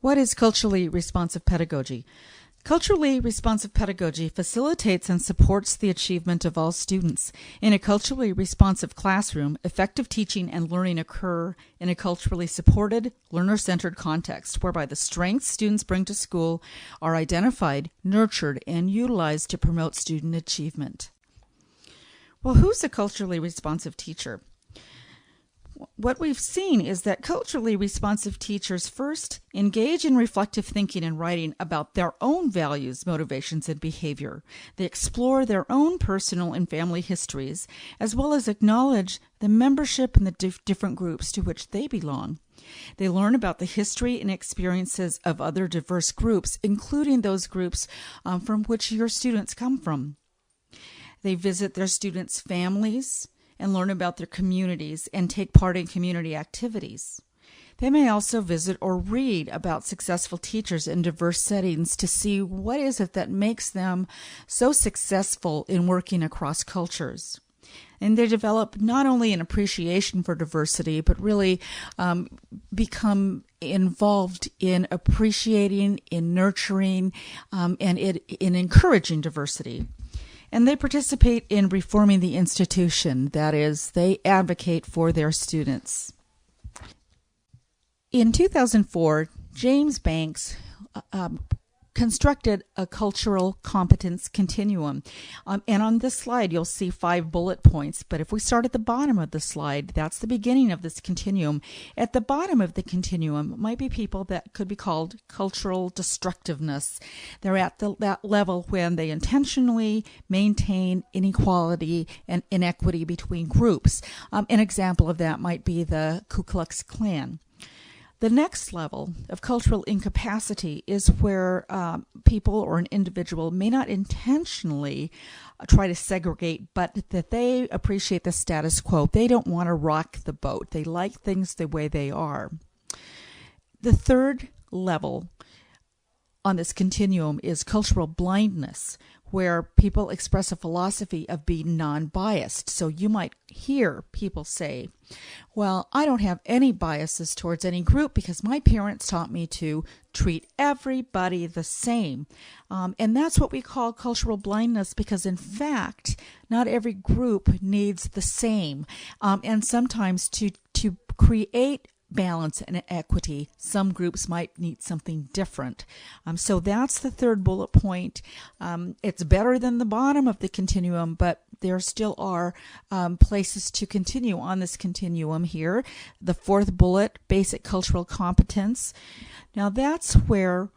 What is culturally responsive pedagogy? Culturally responsive pedagogy facilitates and supports the achievement of all students. In a culturally responsive classroom, effective teaching and learning occur in a culturally supported, learner-centered context, whereby the strengths students bring to school are identified, nurtured, and utilized to promote student achievement. Well, who's a culturally responsive teacher? What we've seen is that culturally responsive teachers first engage in reflective thinking and writing about their own values, motivations, and behavior. They explore their own personal and family histories, as well as acknowledge the membership in the different groups to which they belong. They learn about the history and experiences of other diverse groups, including those groups from which your students come from. They visit their students' families and learn about their communities and take part in community activities. They may also visit or read about successful teachers in diverse settings to see what is it that makes them so successful in working across cultures. And they develop not only an appreciation for diversity, but really become involved in appreciating, in nurturing, and in encouraging diversity. And they participate in reforming the institution. That is, they advocate for their students. In 2004, James Banks constructed a cultural competence continuum. And on this slide, you'll see 5 bullet points. But if we start at the bottom of the slide, that's the beginning of this continuum. At the bottom of the continuum might be people that could be called cultural destructiveness. They're at that level when they intentionally maintain inequality and inequity between groups. An example of that might be the Ku Klux Klan. The next level of cultural incapacity is where people or an individual may not intentionally try to segregate, but that they appreciate the status quo. They don't want to rock the boat. They like things the way they are. The third level on this continuum is cultural blindness, where people express a philosophy of being non-biased. So you might hear people say, well, I don't have any biases towards any group because my parents taught me to treat everybody the same. And that's what we call cultural blindness, because in fact, not every group needs the same. And sometimes to create balance and equity, some groups might need something different. So that's the third bullet point. It's better than the bottom of the continuum, but there still are places to continue on this continuum here. The fourth bullet, basic cultural competence. Now that's where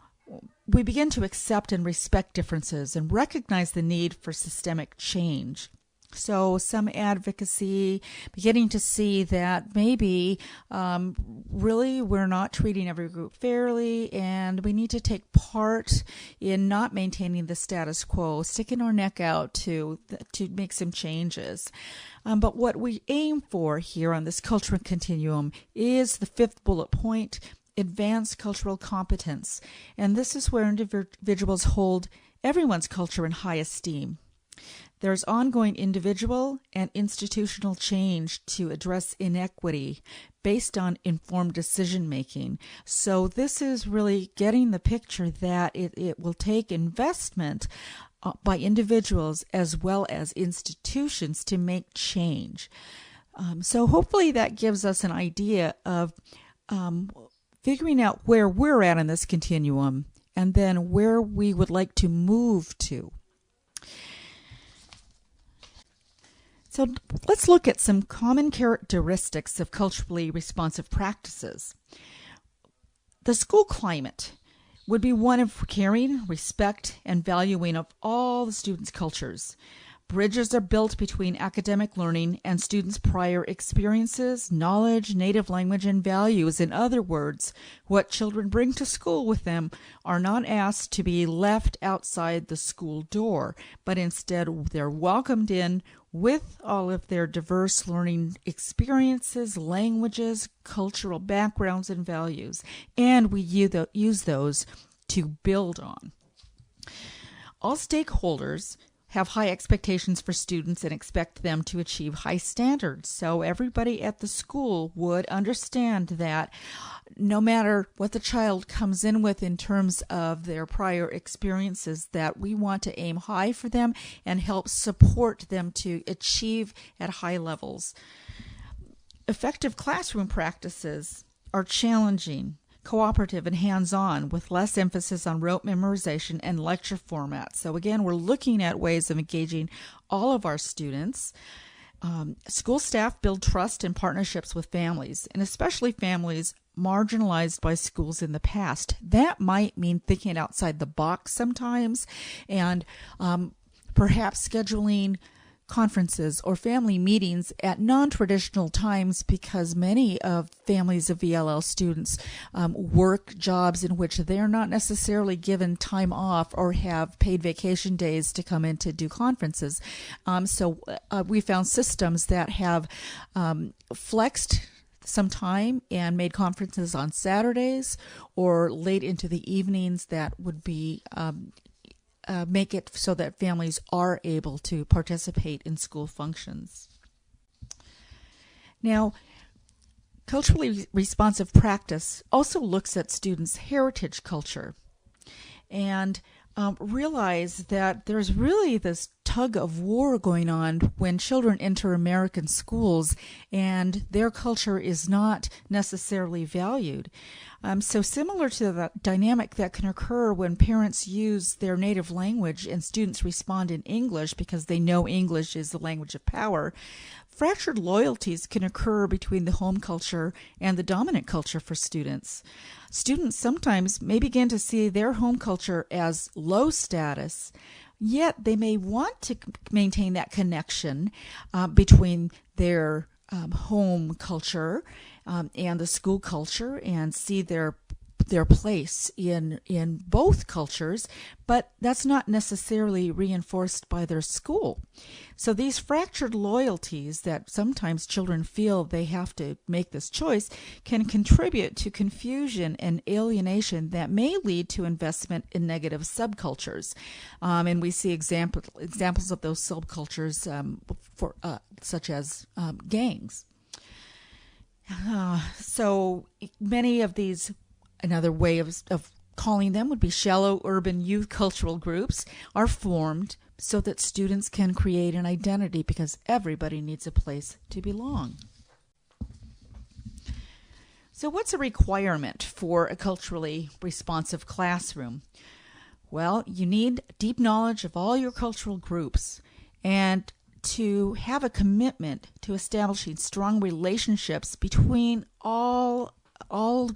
we begin to accept and respect differences and recognize the need for systemic change. So some advocacy, beginning to see that maybe really we're not treating every group fairly, and we need to take part in not maintaining the status quo, sticking our neck out to make some changes. But what we aim for here on this cultural continuum is the fifth bullet point, advanced cultural competence. And this is where individuals hold everyone's culture in high esteem. There's ongoing individual and institutional change to address inequity based on informed decision-making. So this is really getting the picture that it will take investment by individuals as well as institutions to make change. So hopefully that gives us an idea of figuring out where we're at in this continuum and then where we would like to move to. So let's look at some common characteristics of culturally responsive practices. The school climate would be one of caring, respect, and valuing of all the students' cultures. Bridges are built between academic learning and students' prior experiences, knowledge, native language, and values. In other words, what children bring to school with them are not asked to be left outside the school door, but instead they're welcomed in with all of their diverse learning experiences, languages, cultural backgrounds, and values. And we use those to build on. All stakeholders have high expectations for students and expect them to achieve high standards. So everybody at the school would understand that no matter what the child comes in with in terms of their prior experiences, that we want to aim high for them and help support them to achieve at high levels. Effective classroom practices are challenging, cooperative, and hands-on, with less emphasis on rote memorization and lecture format. So again, we're looking at ways of engaging all of our students. School staff build trust and partnerships with families, and especially families marginalized by schools in the past. That might mean thinking outside the box sometimes, and perhaps scheduling conferences or family meetings at non-traditional times, because many of families of VLL students work jobs in which they're not necessarily given time off or have paid vacation days to come in to do conferences. So we found systems that have flexed some time and made conferences on Saturdays or late into the evenings that would be make it so that families are able to participate in school functions. Now, culturally responsive practice also looks at students' heritage culture and realize that there's really this tug of war going on when children enter American schools and their culture is not necessarily valued. So similar to the dynamic that can occur when parents use their native language and students respond in English because they know English is the language of power, fractured loyalties can occur between the home culture and the dominant culture for students. Students sometimes may begin to see their home culture as low status, yet they may want to maintain that connection between their home culture and the school culture and see their place in both cultures, but that's not necessarily reinforced by their school. So these fractured loyalties that sometimes children feel they have to make this choice can contribute to confusion and alienation that may lead to investment in negative subcultures. And we see examples of those subcultures such as gangs. So many of these, another way of calling them would be shallow urban youth cultural groups, are formed so that students can create an identity because everybody needs a place to belong. So what's a requirement for a culturally responsive classroom? Well, you need deep knowledge of all your cultural groups and to have a commitment to establishing strong relationships between all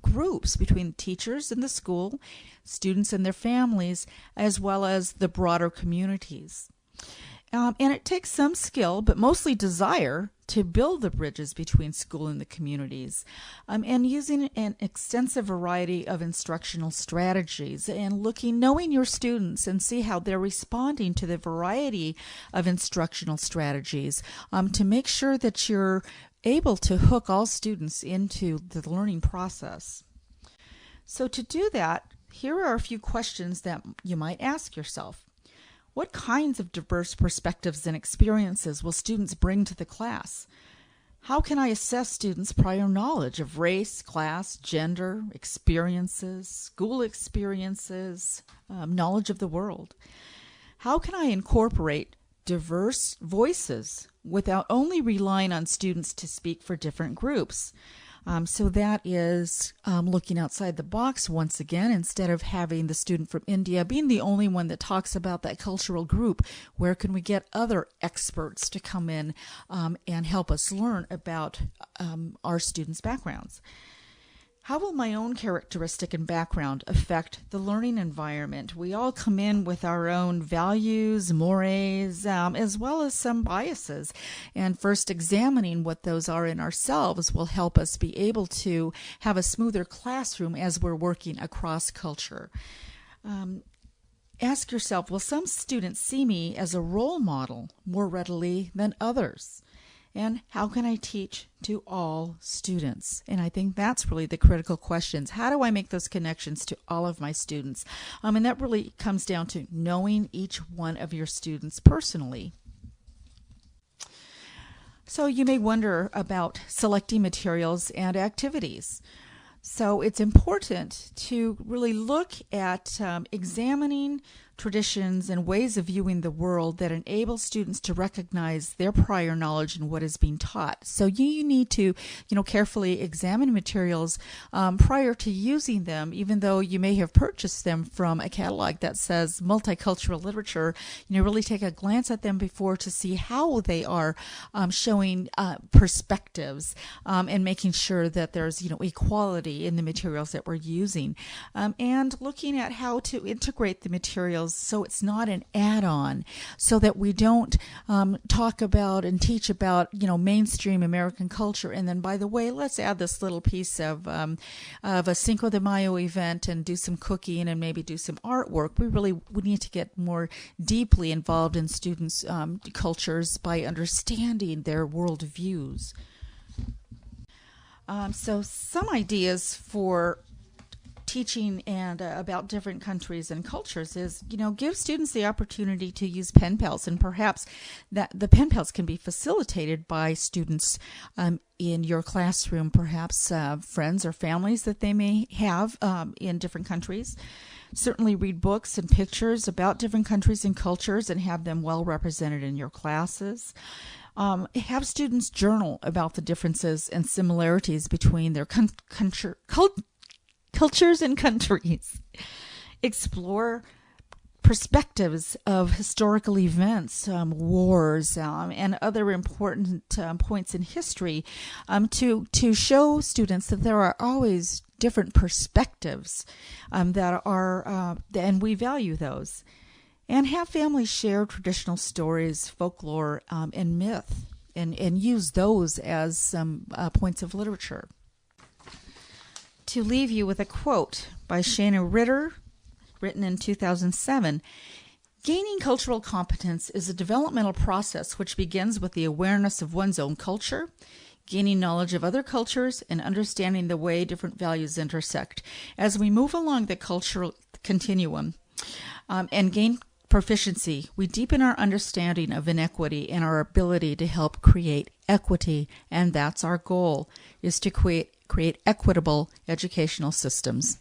groups, between teachers in the school, students and their families, as well as the broader communities. And it takes some skill, but mostly desire, to build the bridges between school and the communities, and using an extensive variety of instructional strategies and knowing your students and see how they're responding to the variety of instructional strategies to make sure that you're able to hook all students into the learning process. So to do that, here are a few questions that you might ask yourself. What kinds of diverse perspectives and experiences will students bring to the class? How can I assess students' prior knowledge of race, class, gender, experiences, school experiences, knowledge of the world? How can I incorporate diverse voices without only relying on students to speak for different groups? So that is looking outside the box once again. Instead of having the student from India being the only one that talks about that cultural group, where can we get other experts to come in and help us learn about our students' backgrounds? How will my own characteristic and background affect the learning environment? We all come in with our own values, mores, as well as some biases. And first examining what those are in ourselves will help us be able to have a smoother classroom as we're working across culture. Ask yourself, will some students see me as a role model more readily than others? And how can I teach to all students? And I think that's really the critical questions. How do I make those connections to all of my students? And that really comes down to knowing each one of your students personally. So you may wonder about selecting materials and activities. So it's important to really look at examining traditions and ways of viewing the world that enable students to recognize their prior knowledge and what is being taught. So you need to, carefully examine materials prior to using them, even though you may have purchased them from a catalog that says multicultural literature. Really take a glance at them before to see how they are showing perspectives and making sure that there's, equality in the materials that we're using, and looking at how to integrate the materials so it's not an add-on, so that we don't talk about and teach about mainstream American culture, and then, by the way, let's add this little piece of a Cinco de Mayo event and do some cooking and maybe do some artwork. We need to get more deeply involved in students' cultures by understanding their worldviews. So some ideas for teaching and about different countries and cultures is, give students the opportunity to use pen pals, and perhaps that the pen pals can be facilitated by students in your classroom, perhaps friends or families that they may have in different countries. Certainly read books and pictures about different countries and cultures and have them well represented in your classes. Have students journal about the differences and similarities between their cultures and countries. Explore perspectives of historical events, wars, and other important points in history to show students that there are always different perspectives that are, and we value those. And have families share traditional stories, folklore, and myth, and use those as some points of literature. To leave you with a quote by Shana Ritter, written in 2007, "Gaining cultural competence is a developmental process which begins with the awareness of one's own culture, gaining knowledge of other cultures, and understanding the way different values intersect. As we move along the cultural continuum and gain proficiency, we deepen our understanding of inequity and our ability to help create equity, and that's our goal, is to create equitable educational systems."